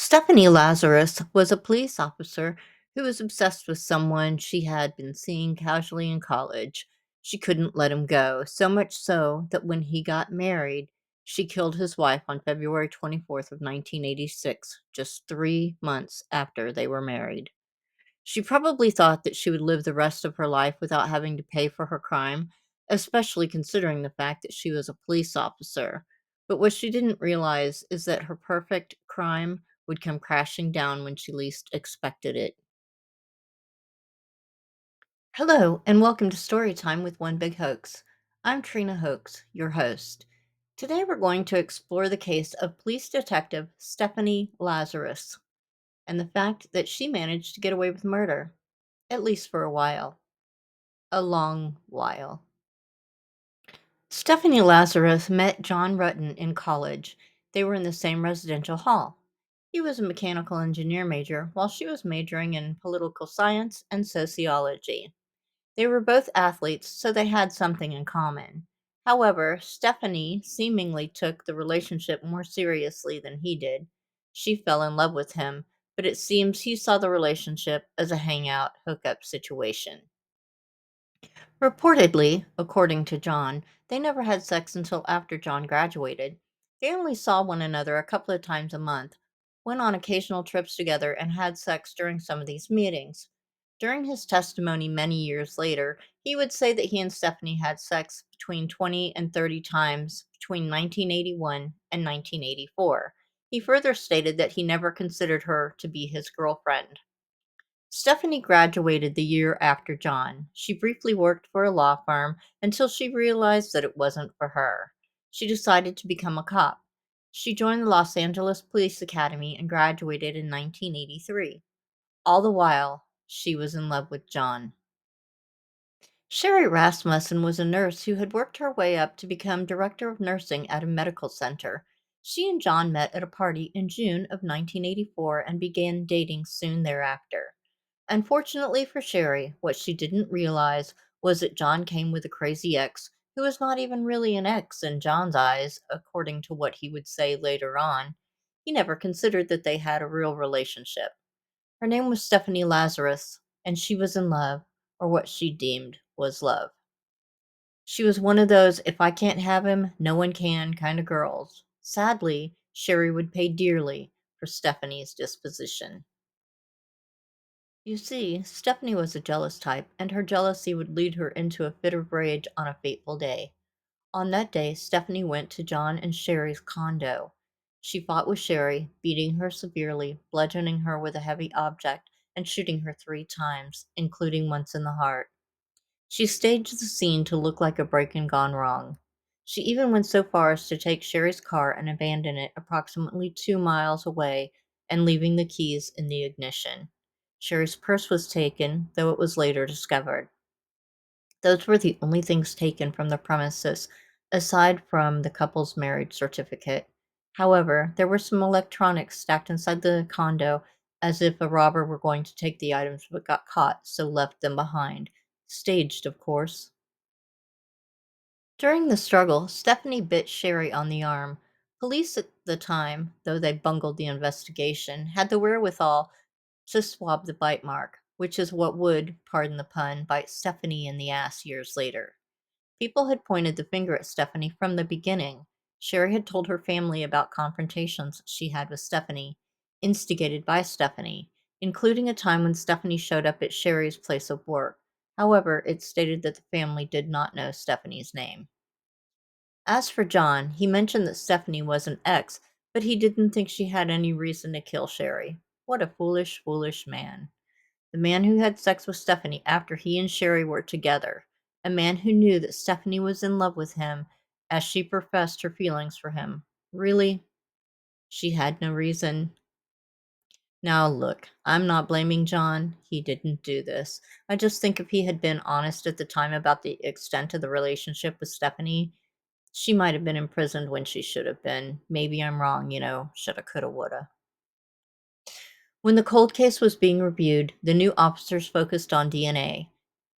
Stephanie Lazarus was a police officer who was obsessed with someone she had been seeing casually in college. She couldn't let him go, so much so that when he got married, she killed his wife on February 24th of 1986, just 3 months after they were married. She probably thought that she would live the rest of her life without having to pay for her crime, especially considering the fact that she was a police officer. But what she didn't realize is that her perfect crime would come crashing down when she least expected it. Hello, and welcome to Storytime with One Big Hoax. I'm Trina Hoax, your host. Today we're going to explore the case of police detective Stephanie Lazarus and the fact that she managed to get away with murder, at least for a while. A long while. Stephanie Lazarus met John Rutten in college. They were in the same residential hall. He was a mechanical engineer major, while she was majoring in political science and sociology. They were both athletes, so they had something in common. However, Stephanie seemingly took the relationship more seriously than he did. She fell in love with him, but it seems he saw the relationship as a hangout, hookup situation. Reportedly, according to John, they never had sex until after John graduated. They only saw one another a couple of times a month, went on occasional trips together, and had sex during some of these meetings. During his testimony many years later, he would say that he and Stephanie had sex between 20 and 30 times between 1981 and 1984. He further stated that he never considered her to be his girlfriend. Stephanie graduated the year after John. She briefly worked for a law firm until she realized that it wasn't for her. She decided to become a cop. She joined the Los Angeles Police Academy and graduated in 1983. All the while, she was in love with John. Sherry Rasmussen was a nurse who had worked her way up to become director of nursing at a medical center. She and John met at a party in June of 1984 and began dating soon thereafter. Unfortunately for Sherry, what she didn't realize was that John came with a crazy ex who was not even really an ex in John's eyes, according to what he would say later on. He never considered that they had a real relationship. Her name was Stephanie Lazarus, and she was in love, or what she deemed was love. She was one of those if I can't have him, no one can kind of girls. Sadly, Sherry would pay dearly for Stephanie's disposition. You see, Stephanie was a jealous type, and her jealousy would lead her into a fit of rage on a fateful day. On that day, Stephanie went to John and Sherry's condo. She fought with Sherry, beating her severely, bludgeoning her with a heavy object, and shooting her 3 times, including once in the heart. She staged the scene to look like a break-in gone wrong. She even went so far as to take Sherry's car and abandon it approximately 2 miles away and leaving the keys in the ignition. Sherry's purse was taken, though it was later discovered. Those were the only things taken from the premises, aside from the couple's marriage certificate. However, there were some electronics stacked inside the condo as if a robber were going to take the items but got caught, so left them behind. Staged, of course. During the struggle, Stephanie bit Sherry on the arm. Police at the time, though they bungled the investigation, had the wherewithal to swab the bite mark, which is what would, pardon the pun, bite Stephanie in the ass years later. People had pointed the finger at Stephanie from the beginning. Sherry had told her family about confrontations she had with Stephanie, instigated by Stephanie, including a time when Stephanie showed up at Sherry's place of work. However, it stated that the family did not know Stephanie's name. As for John, he mentioned that Stephanie was an ex, but he didn't think she had any reason to kill Sherry. What a foolish, foolish man. The man who had sex with Stephanie after he and Sherry were together. A man who knew that Stephanie was in love with him as she professed her feelings for him. Really? She had no reason. Now, look, I'm not blaming John. He didn't do this. I just think if he had been honest at the time about the extent of the relationship with Stephanie, she might have been imprisoned when she should have been. Maybe I'm wrong, shoulda, coulda, woulda. When the cold case was being reviewed, the new officers focused on DNA.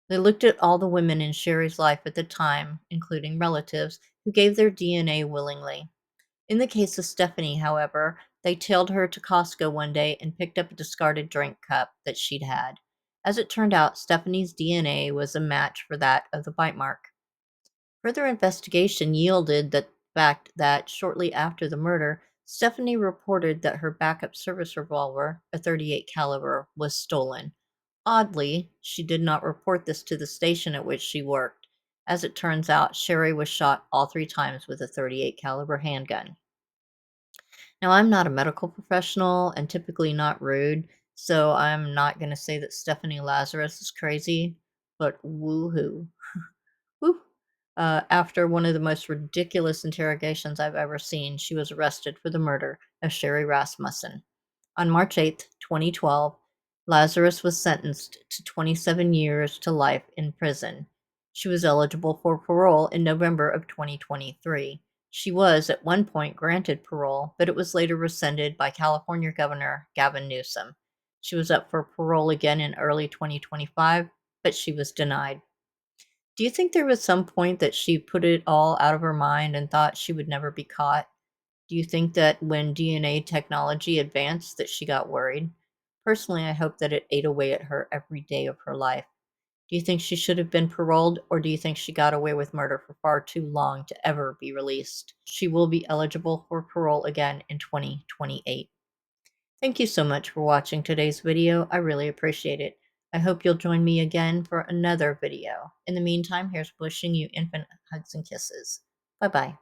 They looked at all the women in Sherry's life at the time, including relatives, who gave their DNA willingly. In the case of Stephanie, however, They tailed her to Costco one day and picked up a discarded drink cup that she'd had. As it turned out, Stephanie's DNA was a match for that of the bite mark. Further investigation yielded the fact that shortly after the murder, Stephanie reported that her backup service revolver, a .38 caliber, was stolen. Oddly, she did not report this to the station at which she worked. As it turns out, Sherry was shot all 3 times with a .38 caliber handgun. Now, I'm not a medical professional and typically not rude, so I'm not going to say that Stephanie Lazarus is crazy, but woohoo. Whew. After one of the most ridiculous interrogations I've ever seen, she was arrested for the murder of Sherry Rasmussen. On March 8th, 2012, Lazarus was sentenced to 27 years to life in prison. She was eligible for parole in November of 2023. She was at one point granted parole, but it was later rescinded by California Governor Gavin Newsom. She was up for parole again in early 2025, but she was denied. Do you think there was some point that she put it all out of her mind and thought she would never be caught? Do you think that when DNA technology advanced that she got worried? Personally, I hope that it ate away at her every day of her life. Do you think she should have been paroled, or do you think she got away with murder for far too long to ever be released? She will be eligible for parole again in 2028. Thank you so much for watching today's video. I really appreciate it. I hope you'll join me again for another video. In the meantime, here's wishing you infinite hugs and kisses. Bye-bye.